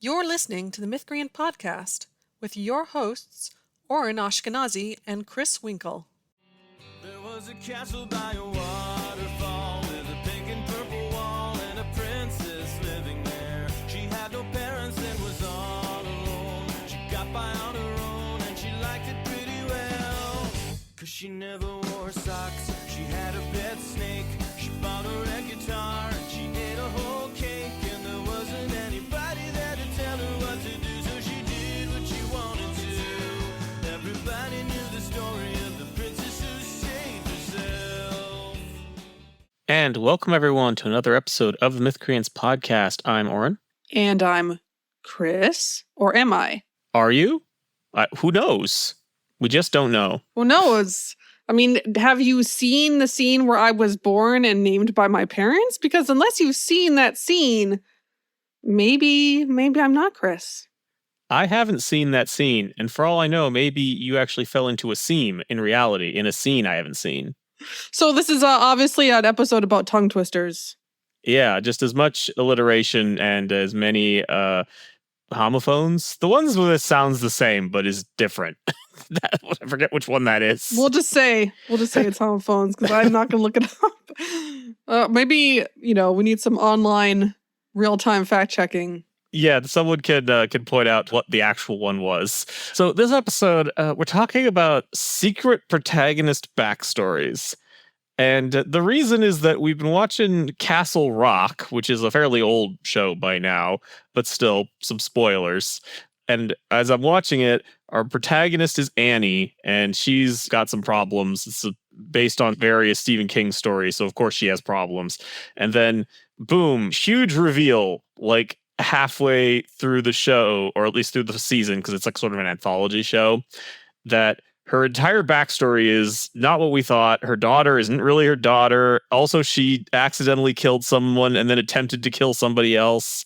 You're listening to the Mythcreants Podcast with your hosts, Oren Ashkenazi and Chris Winkle. There was a castle by a waterfall with a pink and purple wall and a princess living there. She had no parents and was all alone. She got by on her own and she liked it pretty well. 'Cause she never wore socks, she had a pet snake. She bought her a guitar and she ate a whole cake. And there wasn't anybody there to tell her what to do, so she did what she wanted to. Everybody knew the story of the princess who saved herself. And welcome everyone to another episode of the Mythcreants Podcast. I'm Oren. And I'm Chris, or am I? Are you? Who knows? We just don't know. Who knows? I mean, have you seen the scene where I was born and named by my parents? Because unless you've seen that scene, maybe I'm not Chris. I haven't seen that scene, and for all I know, maybe you actually fell into a seam in reality, in a scene I haven't seen. So this is obviously an episode about tongue twisters. Yeah, just as much alliteration and as many homophones. The ones where it sounds the same but is different. I forget which one that is. We'll just say it's homophones because I'm not going to look it up. Maybe, we need some online real-time fact-checking. Yeah, someone could point out what the actual one was. So this episode, we're talking about secret protagonist backstories. And the reason is that we've been watching Castle Rock, which is a fairly old show by now, but still some spoilers. And as I'm watching it, our protagonist is Annie, and she's got some problems. It's based on various Stephen King stories, so of course she has problems. And then, boom, huge reveal, like halfway through the show, or at least through the season, because it's like sort of an anthology show, that her entire backstory is not what we thought. Her daughter isn't really her daughter. Also, she accidentally killed someone and then attempted to kill somebody else.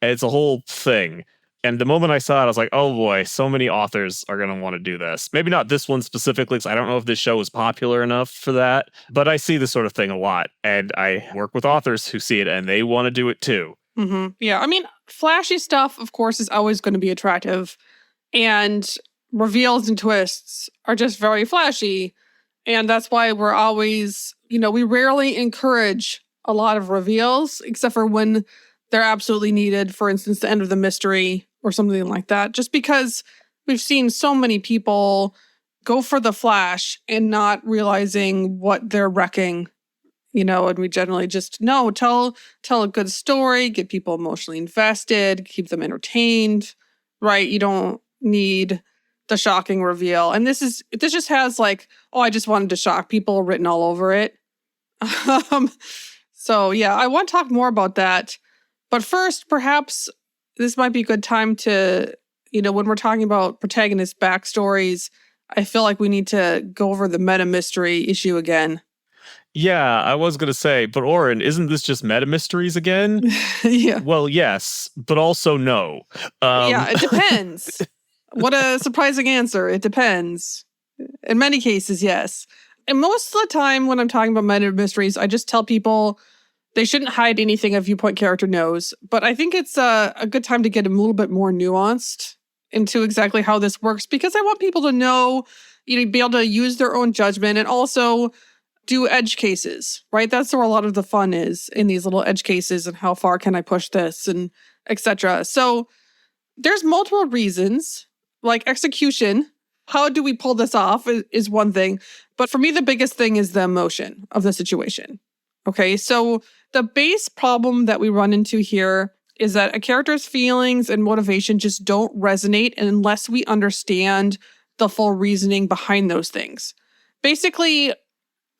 It's a whole thing. And the moment I saw it, I was like, oh boy, so many authors are going to want to do this. Maybe not this one specifically, because I don't know if this show is popular enough for that. But I see this sort of thing a lot. And I work with authors who see it, and they want to do it too. Mm-hmm. Yeah, I mean, flashy stuff, of course, is always going to be attractive. And reveals and twists are just very flashy. And that's why we're always, we rarely encourage a lot of reveals, except for when they're absolutely needed. For instance, the end of the mystery or something like that. Just because we've seen so many people go for the flash and not realizing what they're wrecking, and we generally just, no, tell a good story, get people emotionally invested, keep them entertained, right? You don't need the shocking reveal. And this just has like, oh, I just wanted to shock people written all over it. So yeah, I want to talk more about that. But first, perhaps this might be a good time to, when we're talking about protagonist backstories, I feel like we need to go over the meta mystery issue again. Yeah, I was going to say, but Oren, isn't this just meta mysteries again? Yeah. Well, yes, but also no. Yeah, it depends. What a surprising answer. It depends. In many cases, yes. And most of the time when I'm talking about meta mysteries, I just tell people they shouldn't hide anything a viewpoint character knows. But I think it's a good time to get a little bit more nuanced into exactly how this works, because I want people to know, be able to use their own judgment and also do edge cases, right? That's where a lot of the fun is, in these little edge cases, and how far can I push this and etc. So there's multiple reasons, like execution. How do we pull this off is one thing. But for me, the biggest thing is the emotion of the situation. Okay, so the base problem that we run into here is that a character's feelings and motivation just don't resonate unless we understand the full reasoning behind those things. Basically,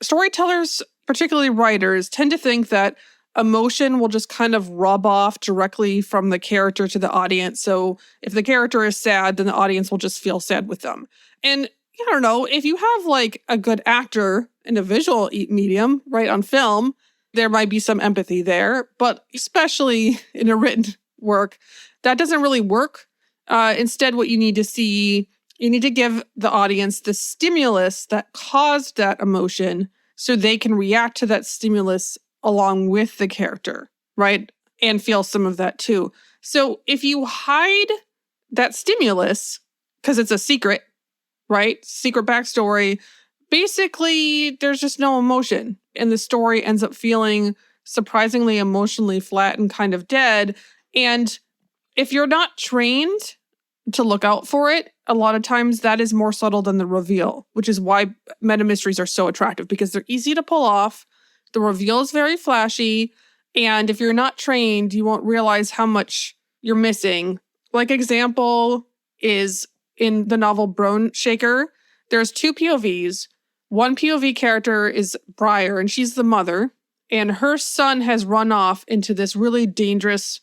storytellers, particularly writers, tend to think that emotion will just kind of rub off directly from the character to the audience. So if the character is sad, then the audience will just feel sad with them. And I don't know, if you have like a good actor in a visual medium, right, on film, there might be some empathy there. But especially in a written work, that doesn't really work. Instead, what you need to see, you need to give the audience the stimulus that caused that emotion so they can react to that stimulus along with the character, right? And feel some of that too. So if you hide that stimulus, because it's a secret, right? Secret backstory, basically there's just no emotion. And the story ends up feeling surprisingly emotionally flat and kind of dead. And if you're not trained to look out for it, a lot of times that is more subtle than the reveal, which is why meta mysteries are so attractive, because they're easy to pull off. The reveal is very flashy. And if you're not trained, you won't realize how much you're missing. Like example is in the novel Bone Shaker, there's 2 POVs. One POV character is Briar, and she's the mother. And her son has run off into this really dangerous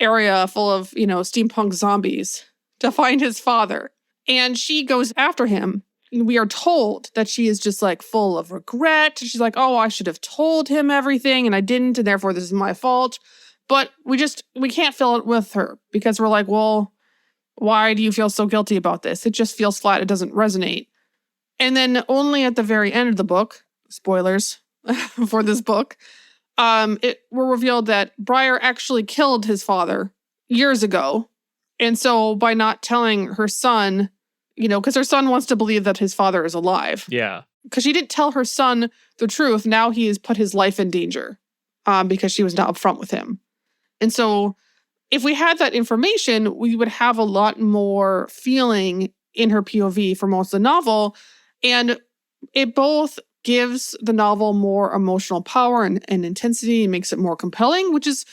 area full of, steampunk zombies to find his father. And she goes after him. And we are told that she is just like full of regret. She's like, oh, I should have told him everything and I didn't, and therefore this is my fault. But we can't feel it with her because we're like, well, why do you feel so guilty about this? It just feels flat. It doesn't resonate. And then only at the very end of the book, spoilers for this book, it were revealed that Briar actually killed his father years ago. And so by not telling her son, because her son wants to believe that his father is alive. Yeah. Because she didn't tell her son the truth. Now he has put his life in danger because she was not upfront with him. And so if we had that information, we would have a lot more feeling in her POV for most of the novel. And it both gives the novel more emotional power and intensity and makes it more compelling, which is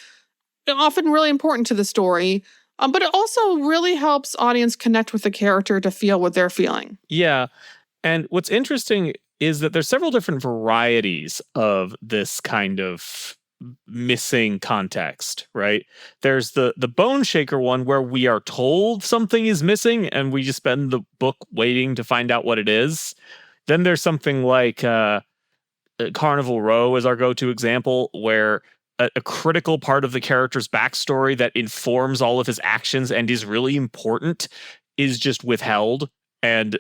often really important to the story. But it also really helps audience connect with the character to feel what they're feeling. Yeah. And what's interesting is that there's several different varieties of this kind of missing context, right? There's the Bone Shaker one where we are told something is missing and we just spend the book waiting to find out what it is. Then there's something like Carnival Row is our go-to example, where a critical part of the character's backstory that informs all of his actions and is really important is just withheld. And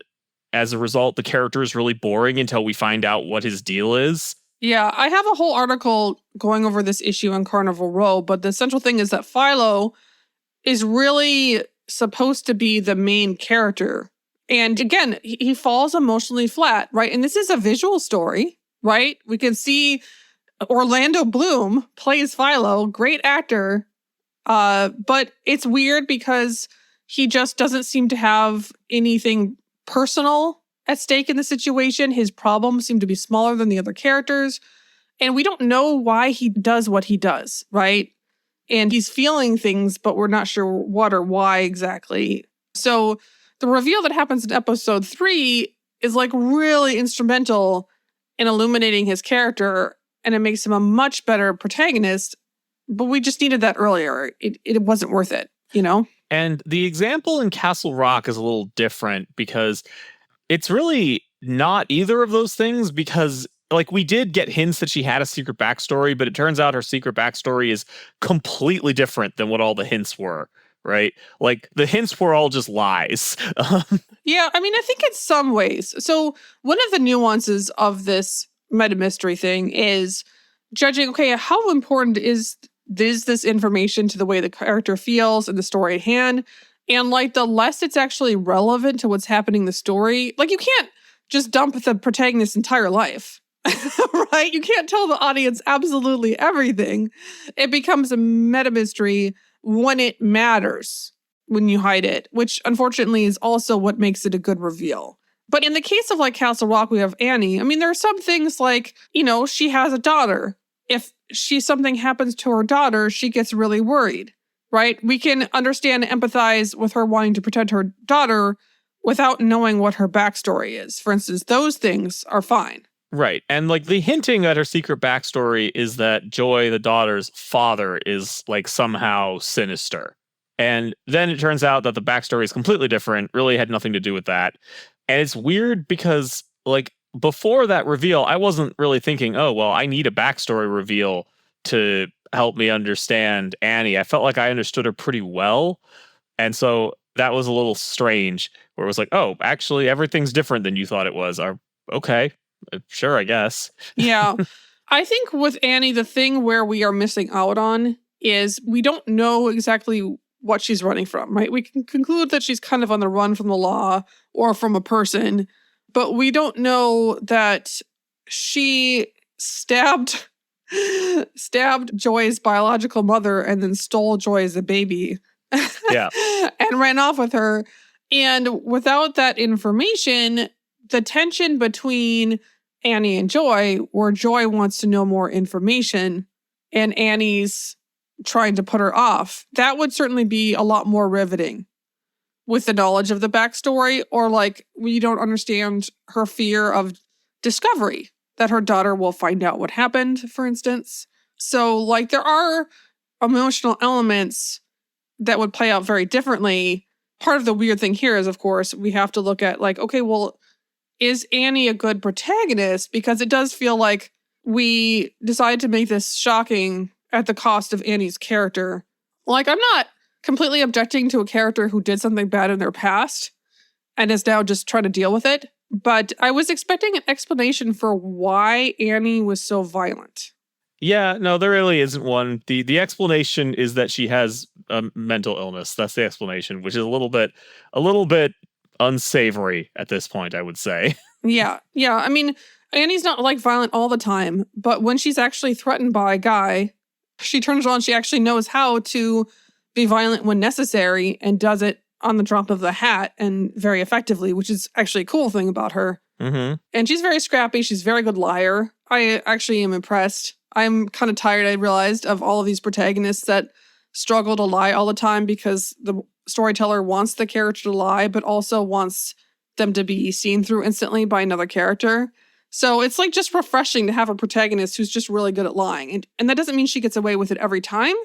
as a result, the character is really boring until we find out what his deal is. Yeah, I have a whole article going over this issue on Carnival Row, but the central thing is that Philo is really supposed to be the main character. And again, he falls emotionally flat, right? And this is a visual story, right? We can see Orlando Bloom plays Philo, great actor. But it's weird because he just doesn't seem to have anything personal at stake in the situation. His problems seem to be smaller than the other characters. And we don't know why he does what he does, right? And he's feeling things, but we're not sure what or why exactly. So the reveal that happens in episode 3 is like really instrumental in illuminating his character, and it makes him a much better protagonist. But we just needed that earlier. It wasn't worth it, And the example in Castle Rock is a little different because it's really not either of those things, because we did get hints that she had a secret backstory, but it turns out her secret backstory is completely different than what all the hints were, right? The hints were all just lies. Yeah, I think in some ways. So one of the nuances of this meta mystery thing is judging, okay, how important is this information to the way the character feels and the story at hand? And the less it's actually relevant to what's happening in the story, you can't just dump the protagonist's entire life, right? You can't tell the audience absolutely everything. It becomes a meta mystery when it matters, when you hide it, which unfortunately is also what makes it a good reveal. But in the case of Castle Rock, we have Annie. There are some things she has a daughter. If something happens to her daughter, she gets really worried. Right? We can understand and empathize with her wanting to protect her daughter without knowing what her backstory is. For instance, those things are fine. Right. And the hinting at her secret backstory is that Joy, the daughter's father, is somehow sinister. And then it turns out that the backstory is completely different, really had nothing to do with that. And it's weird because before that reveal, I wasn't really thinking, oh, well, I need a backstory reveal to help me understand Annie. I felt like I understood her pretty well. And so that was a little strange, where it was oh, actually, everything's different than you thought it was. Okay, sure, I guess. Yeah. I think with Annie, the thing where we are missing out on is we don't know exactly what she's running from, right? We can conclude that she's kind of on the run from the law or from a person, but we don't know that she stabbed Joy's biological mother and then stole Joy as a baby. Yeah. And ran off with her. And without that information, the tension between Annie and Joy, where Joy wants to know more information and Annie's trying to put her off, that would certainly be a lot more riveting with the knowledge of the backstory, or like we don't understand her fear of discovery, that her daughter will find out what happened, for instance. So like there are emotional elements that would play out very differently. Part of the weird thing here is, of course, we have to look at like, okay, well, is Annie a good protagonist? Because it does feel like we decided to make this shocking at the cost of Annie's character. Like, I'm not completely objecting to a character who did something bad in their past and is now just trying to deal with it. But I was expecting an explanation for why Annie was so violent. Yeah, no, there really isn't one. The explanation is that she has a mental illness. That's the explanation, which is a little bit unsavory at this point, I would say. Yeah. I mean, Annie's not like violent all the time, but when she's actually threatened by a guy, she turns around, she actually knows how to be violent when necessary and does it on the drop of the hat and very effectively, which is actually a cool thing about her. Mm-hmm. And she's very scrappy. She's a very good liar. I actually am impressed. I'm kind of tired, I realized, of all of these protagonists that struggle to lie all the time because the storyteller wants the character to lie, but also wants them to be seen through instantly by another character. So it's like just refreshing to have a protagonist who's just really good at lying. And that doesn't mean she gets away with it every time,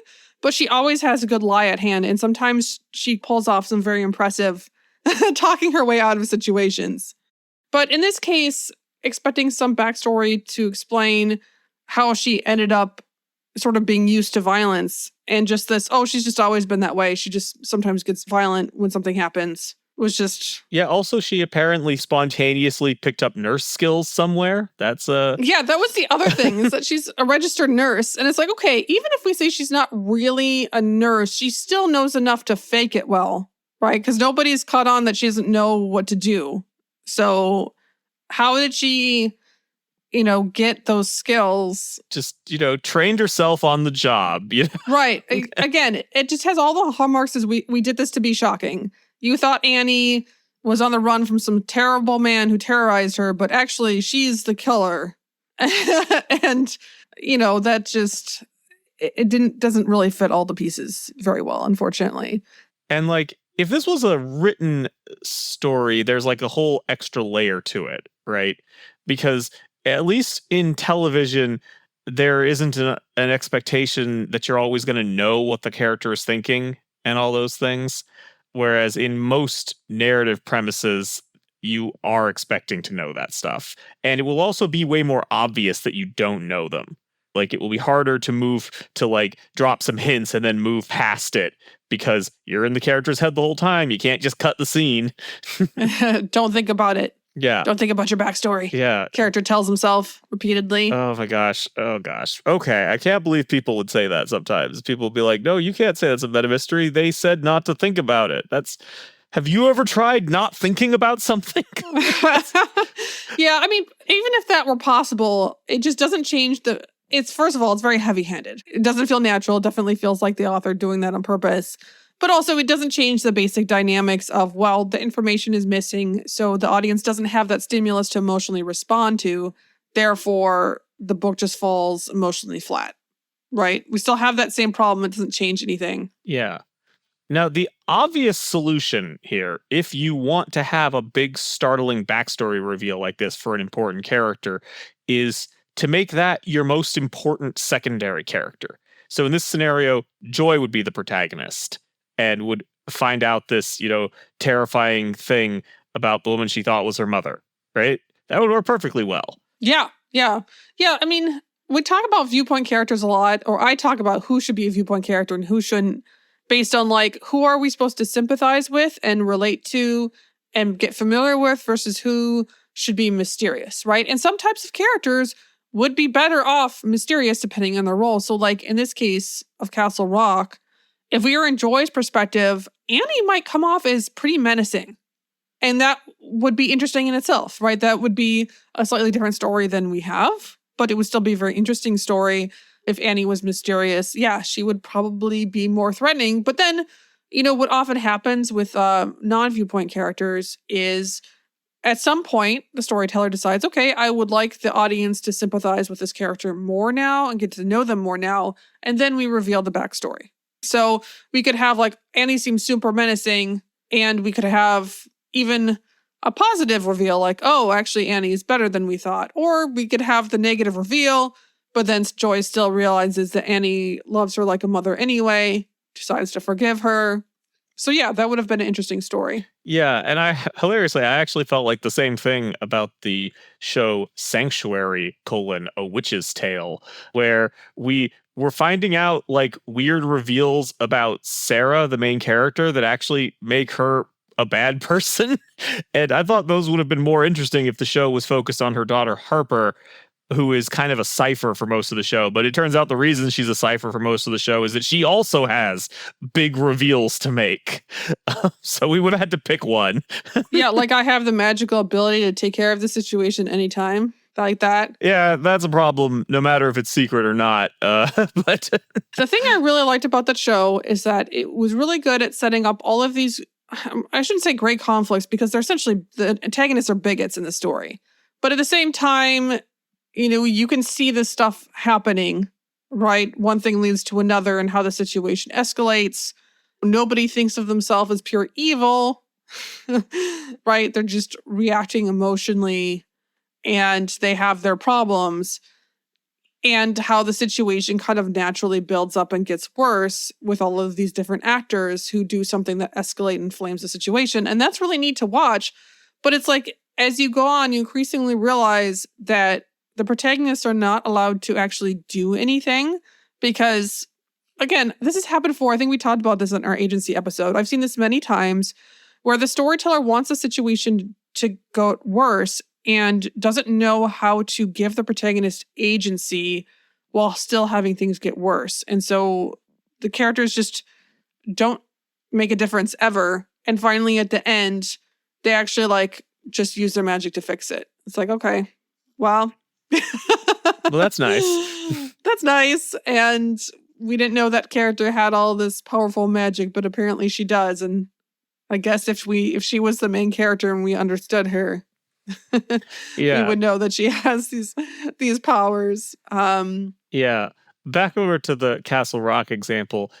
but she always has a good lie at hand. And sometimes she pulls off some very impressive talking her way out of situations. But in this case, expecting some backstory to explain how she ended up sort of being used to violence and just this, oh, she's just always been that way. She just sometimes gets violent when something happens. Was just... Yeah, also she apparently spontaneously picked up nurse skills somewhere. That's Yeah, that was the other thing, is that she's a registered nurse. And it's like, okay, even if we say she's not really a nurse, she still knows enough to fake it well, right? Because nobody's caught on that she doesn't know what to do. So how did she, get those skills? Just, trained herself on the job. Right. Again, it just has all the hallmarks as we did this to be shocking. You thought Annie was on the run from some terrible man who terrorized her, but actually she's the killer. And, that just, doesn't really fit all the pieces very well, unfortunately. And like, if this was a written story, there's like a whole extra layer to it, right? Because at least in television, there isn't an expectation that you're always going to know what the character is thinking and all those things. Whereas in most narrative premises, you are expecting to know that stuff. And it will also be way more obvious that you don't know them. Like, it will be harder to move to like drop some hints and then move past it because you're in the character's head the whole time. You can't just cut the scene. Don't think about it. Yeah. Don't think about your backstory. Yeah. Character tells himself repeatedly. Oh my gosh. Oh gosh. Okay. I can't believe people would say that sometimes. People will be like, no, you can't say that's a meta mystery. They said not to think about it. Have you ever tried not thinking about something? Yeah. I mean, even if that were possible, it just doesn't change first of all, it's very heavy-handed. It doesn't feel natural. It definitely feels like the author doing that on purpose. But also, it doesn't change the basic dynamics of, well, the information is missing, so the audience doesn't have that stimulus to emotionally respond to. Therefore, the book just falls emotionally flat, right? We still have that same problem. It doesn't change anything. Yeah. Now, the obvious solution here, if you want to have a big, startling backstory reveal like this for an important character, is to make that your most important secondary character. So in this scenario, Joy would be the protagonist and would find out this, terrifying thing about the woman she thought was her mother, right? That would work perfectly well. Yeah. I mean, we talk about viewpoint characters a lot, or I talk about who should be a viewpoint character and who shouldn't, based on like, who are we supposed to sympathize with and relate to and get familiar with versus who should be mysterious, right? And some types of characters would be better off mysterious depending on their role. So like in this case of Castle Rock, if we were in Joy's perspective, Annie might come off as pretty menacing. And that would be interesting in itself, right? That would be a slightly different story than we have, but it would still be a very interesting story. If Annie was mysterious, yeah, she would probably be more threatening. But then, what often happens with non-viewpoint characters is at some point, the storyteller decides, okay, I would like the audience to sympathize with this character more now and get to know them more now. And then we reveal the backstory. So we could have like Annie seems super menacing, and we could have even a positive reveal like, oh, actually Annie is better than we thought. Or we could have the negative reveal, but then Joy still realizes that Annie loves her like a mother anyway, decides to forgive her. So yeah, that would have been an interesting story. Yeah, and hilariously, I actually felt like the same thing about the show Sanctuary: A Witch's Tale, where we were finding out like weird reveals about Sarah, the main character, that actually make her a bad person. And I thought those would have been more interesting if the show was focused on her daughter Harper, who is kind of a cipher for most of the show. But it turns out the reason she's a cipher for most of the show is that she also has big reveals to make. So we would have had to pick one. Yeah, like I have the magical ability to take care of the situation anytime. Like that. Yeah, that's a problem, no matter if it's secret or not. But the thing I really liked about that show is that it was really good at setting up all of these, I shouldn't say great conflicts, because they're essentially, the antagonists are bigots in the story. But at the same time, you can see this stuff happening, right? One thing leads to another and how the situation escalates. Nobody thinks of themselves as pure evil, right? They're just reacting emotionally and they have their problems, and how the situation kind of naturally builds up and gets worse with all of these different actors who do something that escalate and flames the situation. And that's really neat to watch. But it's like, as you go on, you increasingly realize that the protagonists are not allowed to actually do anything because, again, this has happened before. I think we talked about this in our agency episode. I've seen this many times where the storyteller wants a situation to go worse and doesn't know how to give the protagonist agency while still having things get worse. And so the characters just don't make a difference ever. And finally, at the end, they actually like just use their magic to fix it. It's like, okay, well, well, that's nice. That's nice. And we didn't know that character had all this powerful magic, but apparently she does. And I guess if she was the main character and we understood her, we would know that she has these powers. Yeah. Back over to the Castle Rock example.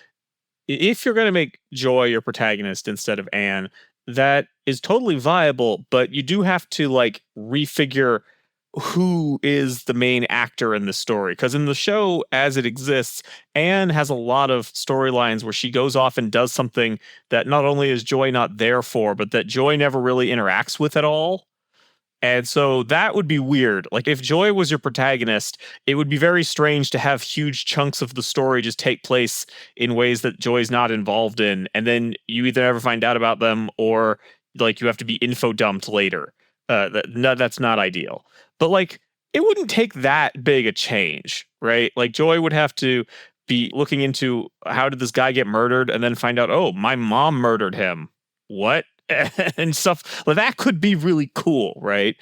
If you're going to make Joy your protagonist instead of Anne, that is totally viable, but you do have to like refigure who is the main actor in the story. Because in the show, as it exists, Anne has a lot of storylines where she goes off and does something that not only is Joy not there for, but that Joy never really interacts with at all. And so that would be weird. Like if Joy was your protagonist, it would be very strange to have huge chunks of the story just take place in ways that Joy's not involved in. And then you either never find out about them or like you have to be info dumped later. That's not ideal. But like it wouldn't take that big a change, right? Like Joy would have to be looking into how did this guy get murdered and then find out, oh, my mom murdered him. What? And stuff. Well, that could be really cool, right?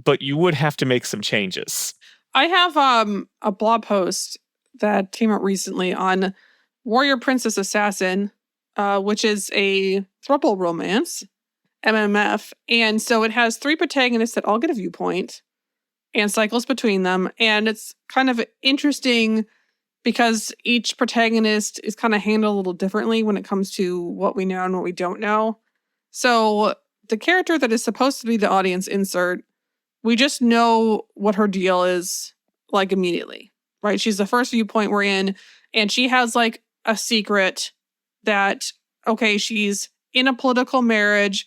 But you would have to make some changes. I have a blog post that came out recently on Warrior Princess Assassin, which is a throuple romance, MMF. And so it has 3 protagonists that all get a viewpoint and cycles between them. And it's kind of interesting because each protagonist is kind of handled a little differently when it comes to what we know and what we don't know. So the character that is supposed to be the audience insert, we just know what her deal is like immediately, right? She's the first viewpoint we're in, and she has like a secret that, okay, she's in a political marriage,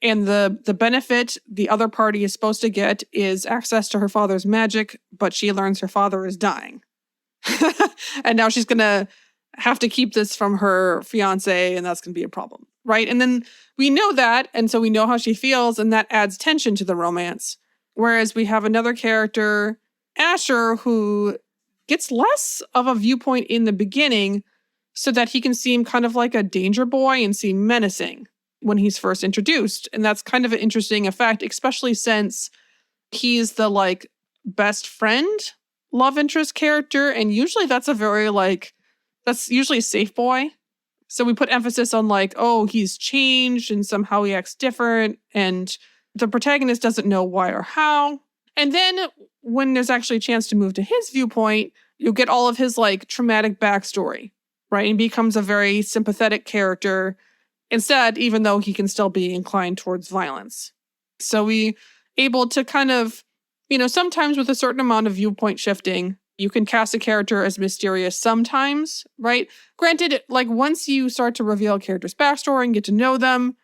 and the benefit the other party is supposed to get is access to her father's magic, but she learns her father is dying. And now she's going to have to keep this from her fiance, and that's going to be a problem, right? And then we know that, and so we know how she feels, and that adds tension to the romance. Whereas we have another character, Asher, who gets less of a viewpoint in the beginning so that he can seem kind of like a danger boy and seem menacing when he's first introduced. And that's kind of an interesting effect, especially since he's the like best friend love interest character. And usually that's a very like, that's usually a safe boy. So we put emphasis on like, oh, he's changed and somehow he acts different. And the protagonist doesn't know why or how. And then when there's actually a chance to move to his viewpoint, you'll get all of his like traumatic backstory, right? And becomes a very sympathetic character instead, even though he can still be inclined towards violence. So we able to kind of, sometimes with a certain amount of viewpoint shifting, you can cast a character as mysterious sometimes, right? Granted, like once you start to reveal a character's backstory and get to know them,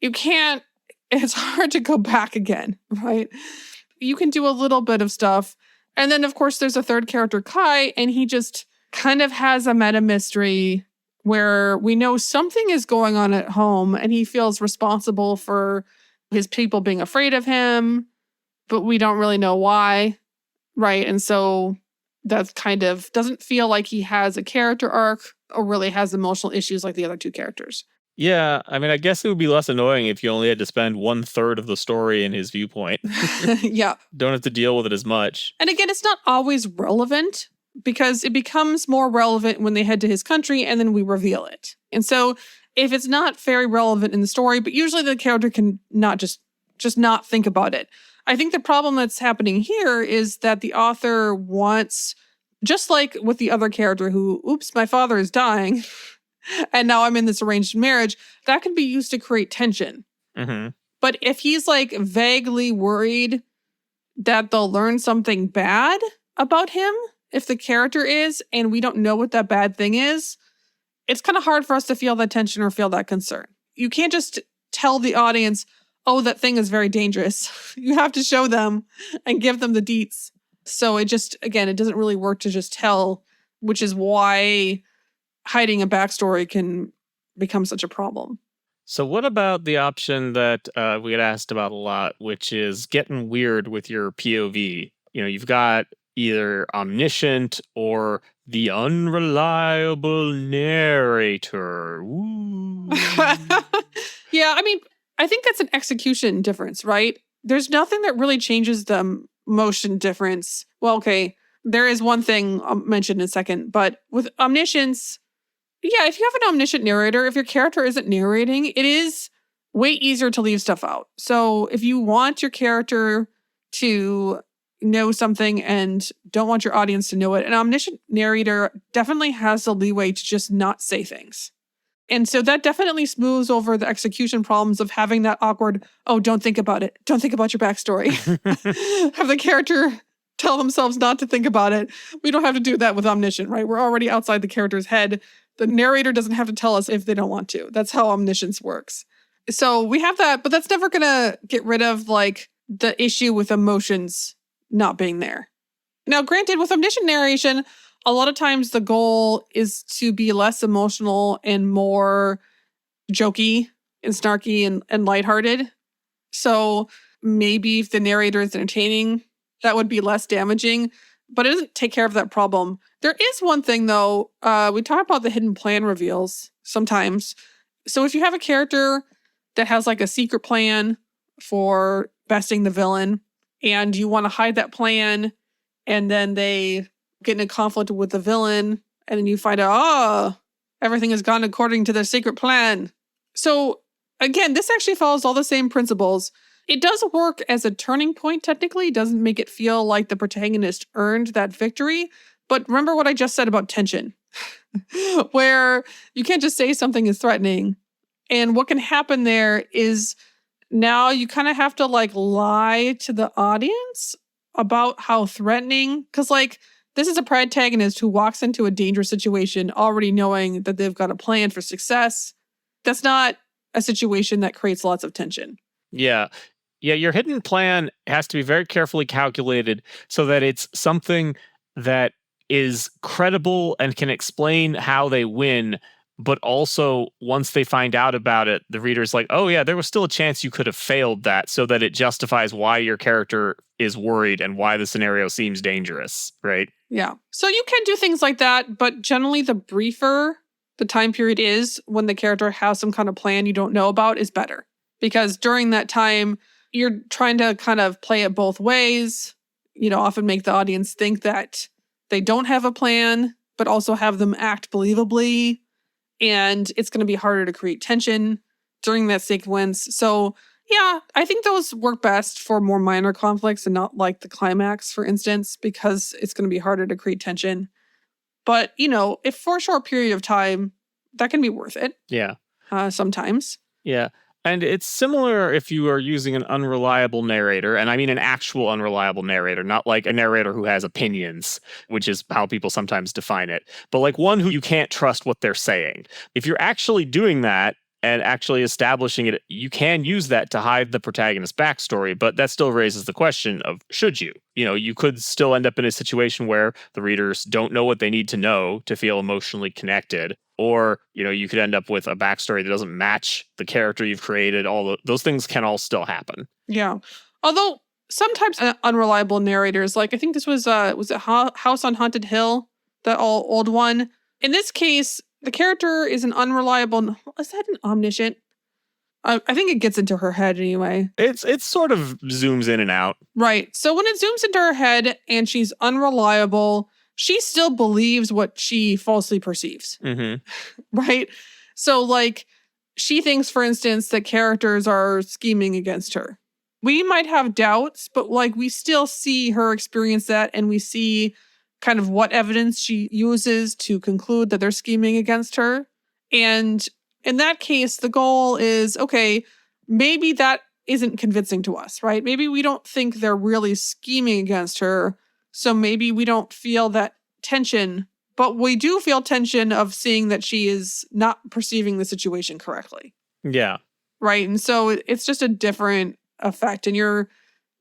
it's hard to go back again, right? You can do a little bit of stuff. And then, of course, there's a third character, Kai, and he just kind of has a meta mystery where we know something is going on at home and he feels responsible for his people being afraid of him, but we don't really know why, right? And so that's kind of doesn't feel like he has a character arc or really has emotional issues like the other two characters. Yeah, I mean, I guess it would be less annoying if you only had to spend 1/3 of the story in his viewpoint. Yeah. Don't have to deal with it as much. And again, it's not always relevant because it becomes more relevant when they head to his country and then we reveal it. And so if it's not very relevant in the story, but usually the character can not just not think about it. I think the problem that's happening here is that the author wants, just like with the other character who, oops, my father is dying. And now I'm in this arranged marriage, that can be used to create tension. Mm-hmm. But if he's like vaguely worried that they'll learn something bad about him, if the character is, and we don't know what that bad thing is, it's kind of hard for us to feel that tension or feel that concern. You can't just tell the audience, oh, that thing is very dangerous. You have to show them and give them the deets. So it just, again, it doesn't really work to just tell, which is why hiding a backstory can become such a problem. So what about the option that we get asked about a lot, which is getting weird with your POV? You've got either omniscient or the unreliable narrator. Ooh. Yeah, I mean, I think that's an execution difference, right? There's nothing that really changes the motion difference. Well, okay, there is one thing I'll mention in a second, but with omniscience, yeah, if you have an omniscient narrator, if your character isn't narrating, it is way easier to leave stuff out. So if you want your character to know something and don't want your audience to know it, an omniscient narrator definitely has the leeway to just not say things. And so that definitely smooths over the execution problems of having that awkward, oh, don't think about it. Don't think about your backstory. Have the character tell themselves not to think about it. We don't have to do that with omniscient, right? We're already outside the character's head. The narrator doesn't have to tell us if they don't want to. That's how omniscience works. So we have that, but that's never going to get rid of like the issue with emotions not being there. Now, granted, with omniscient narration, a lot of times the goal is to be less emotional and more jokey and snarky and lighthearted. So maybe if the narrator is entertaining, that would be less damaging, but it doesn't take care of that problem. There is one thing, though. We talk about the hidden plan reveals sometimes. So if you have a character that has like a secret plan for besting the villain and you want to hide that plan and then they get in a conflict with the villain and then you find out, everything has gone according to their secret plan. So again, this actually follows all the same principles. It does work as a turning point, technically. It doesn't make it feel like the protagonist earned that victory. But remember what I just said about tension, where you can't just say something is threatening. And what can happen there is now you kind of have to like lie to the audience about how threatening, because like this is a protagonist who walks into a dangerous situation already knowing that they've got a plan for success. That's not a situation that creates lots of tension. Yeah. Yeah, your hidden plan has to be very carefully calculated so that it's something that is credible and can explain how they win, but also once they find out about it, the reader's like, oh yeah, there was still a chance you could have failed that, so that it justifies why your character is worried and why the scenario seems dangerous, right? Yeah. So you can do things like that, but generally the briefer the time period is when the character has some kind of plan you don't know about is better. Because during that time, you're trying to kind of play it both ways, often make the audience think that they don't have a plan, but also have them act believably. And it's going to be harder to create tension during that sequence. So yeah, I think those work best for more minor conflicts and not like the climax, for instance, because it's going to be harder to create tension. But, if for a short period of time, that can be worth it. Yeah. Sometimes. Yeah. And it's similar if you are using an unreliable narrator, and I mean an actual unreliable narrator, not like a narrator who has opinions, which is how people sometimes define it, but like one who you can't trust what they're saying. If you're actually doing that, and actually establishing it, you can use that to hide the protagonist's backstory, but that still raises the question of should you? You could still end up in a situation where the readers don't know what they need to know to feel emotionally connected, or, you could end up with a backstory that doesn't match the character you've created. Those things can all still happen. Yeah. Although sometimes unreliable narrators, like I think this was it House on Haunted Hill, that old one. In this case, the character is an unreliable. Is that an omniscient? I think it gets into her head anyway. It's sort of zooms in and out. Right. So when it zooms into her head and she's unreliable, she still believes what she falsely perceives. Mm-hmm. Right. So like she thinks, for instance, that characters are scheming against her. We might have doubts, but like we still see her experience that, and we see kind of what evidence she uses to conclude that they're scheming against her. And in that case, the goal is, okay, maybe that isn't convincing to us, right? Maybe we don't think they're really scheming against her. So maybe we don't feel that tension, but we do feel tension of seeing that she is not perceiving the situation correctly. Yeah. Right. And so it's just a different effect. And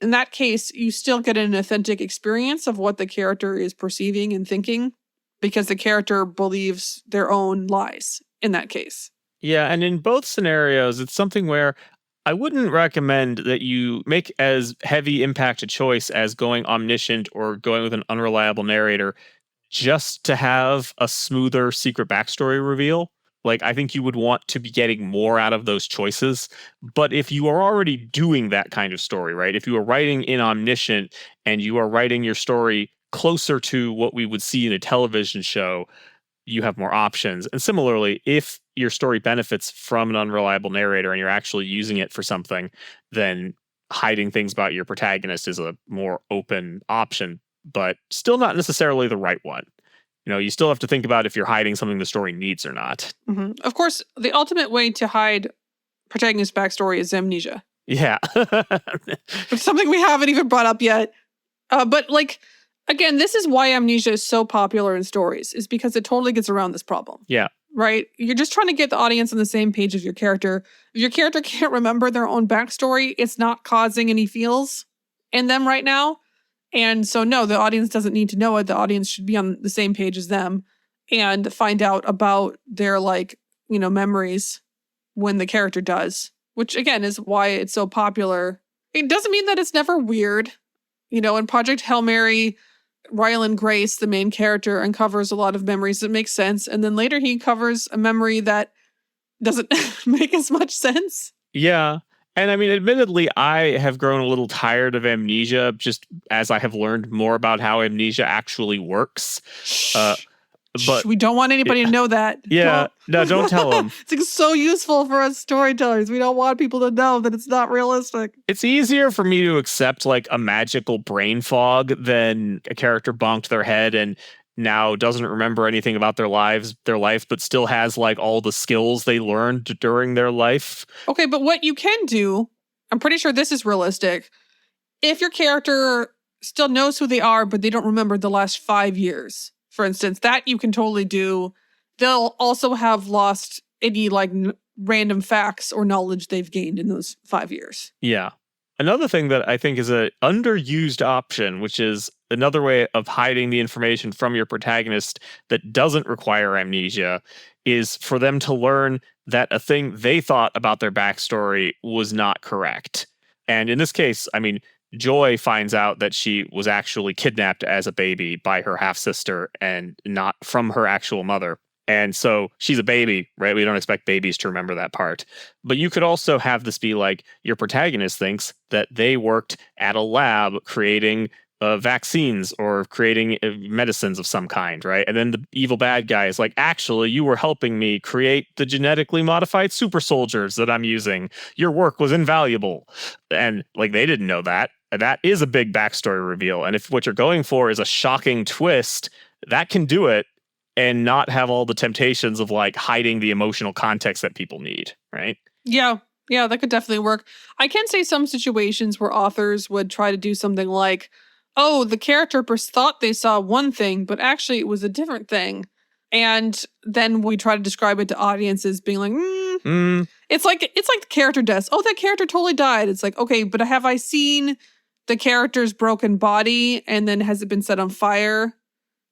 in that case, you still get an authentic experience of what the character is perceiving and thinking, because the character believes their own lies in that case. Yeah, and in both scenarios, it's something where I wouldn't recommend that you make as heavy impact a choice as going omniscient or going with an unreliable narrator just to have a smoother secret backstory reveal. Like, I think you would want to be getting more out of those choices. But if you are already doing that kind of story, right? If you are writing in omniscient and you are writing your story closer to what we would see in a television show, you have more options. And similarly, if your story benefits from an unreliable narrator and you're actually using it for something, then hiding things about your protagonist is a more open option, but still not necessarily the right one. You still have to think about if you're hiding something the story needs or not. Mm-hmm. Of course, the ultimate way to hide protagonist backstory is amnesia. Yeah. It's something we haven't even brought up yet. But like, again, this is why amnesia is so popular in stories, is because it totally gets around this problem. Yeah. Right? You're just trying to get the audience on the same page as your character. If your character can't remember their own backstory, it's not causing any feels in them right now. And so, no, the audience doesn't need to know it. The audience should be on the same page as them and find out about their, memories when the character does, which, again, is why it's so popular. It doesn't mean that it's never weird. In Project Hail Mary, Ryland Grace, the main character, uncovers a lot of memories that make sense. And then later he covers a memory that doesn't make as much sense. Yeah. And I mean, admittedly, I have grown a little tired of amnesia just as I have learned more about how amnesia actually works. But we don't want anybody to know that. Yeah, no, don't tell them. It's so useful for us storytellers. We don't want people to know that it's not realistic. It's easier for me to accept like a magical brain fog than a character bonked their head and now doesn't remember anything about their life, but still has like all the skills they learned during their life. Okay, but what you can do, I'm pretty sure this is realistic. If your character still knows who they are, but they don't remember the last 5 years, for instance, that you can totally do. They'll also have lost any random facts or knowledge they've gained in those 5 years. Yeah. Another thing that I think is an underused option, which is another way of hiding the information from your protagonist that doesn't require amnesia, is for them to learn that a thing they thought about their backstory was not correct. And in this case, I mean, Joy finds out that she was actually kidnapped as a baby by her half-sister and not from her actual mother. And so she's a baby, right? We don't expect babies to remember that part. But you could also have this be like your protagonist thinks that they worked at a lab creating vaccines or creating medicines of some kind, right? And then the evil bad guy is like, actually, you were helping me create the genetically modified super soldiers that I'm using. Your work was invaluable. And like, they didn't know that. That is a big backstory reveal. And if what you're going for is a shocking twist, that can do it and not have all the temptations of like hiding the emotional context that people need, right? Yeah, that could definitely work. I can say some situations where authors would try to do something like, oh, the character thought they saw one thing, but actually it was a different thing. And then we try to describe it to audiences being like, It's like the character deaths. Oh, that character totally died. It's like, okay, but have I seen the character's broken body, and then has it been set on fire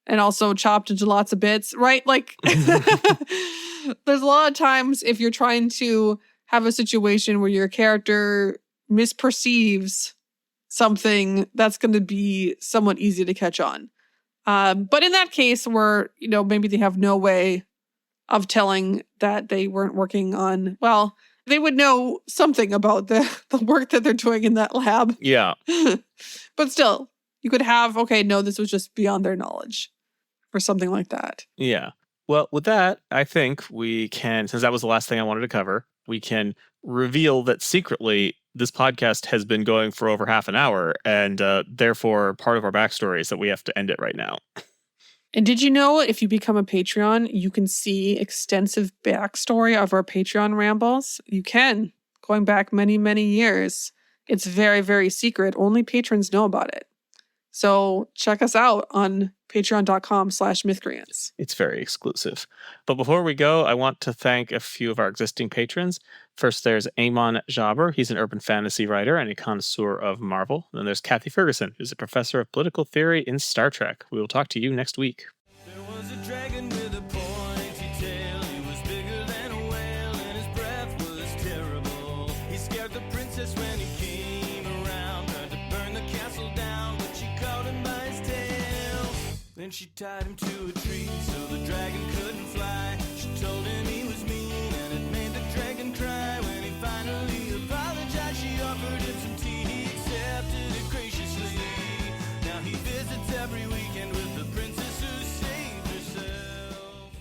and also chopped into lots of bits, right? Like, there's a lot of times if you're trying to have a situation where your character misperceives something, that's going to be somewhat easy to catch on. But in that case where, maybe they have no way of telling that they weren't working on, well, they would know something about the work that they're doing in that lab. Yeah. But still, you could have, okay, no, this was just beyond their knowledge or something like that. Yeah. Well, with that, I think we can, since that was the last thing I wanted to cover, we can reveal that secretly this podcast has been going for over half an hour, and therefore part of our backstory is that we have to end it right now. And did you know if you become a Patreon, you can see extensive backstory of our Patreon rambles? You can, going back many, many years. It's very, very secret. Only patrons know about it. So check us out on patreon.com/mythcreants. It's very exclusive. But before we go, I want to thank a few of our existing patrons. First, there's Amon Jaber. He's an urban fantasy writer and a connoisseur of Marvel. Then there's Kathy Ferguson, who's a professor of political theory in Star Trek. We will talk to you next week. There was a dragon with a pointy tail. He was bigger than a whale, and his breath was terrible. He scared the princess when he came around, tried to burn the castle down, but she caught him by his tail. Then she tied him to a tree so the dragon couldn't fly. She told him he was mean, and it made the dragon cry. When he finally apologized, she offered him some tea. He accepted it graciously. Now he visits every weekend with the princess who saved herself.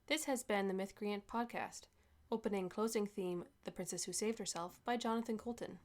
This has been the Mythcreant Podcast. Opening closing theme, The Princess Who Saved Herself by Jonathan Colton.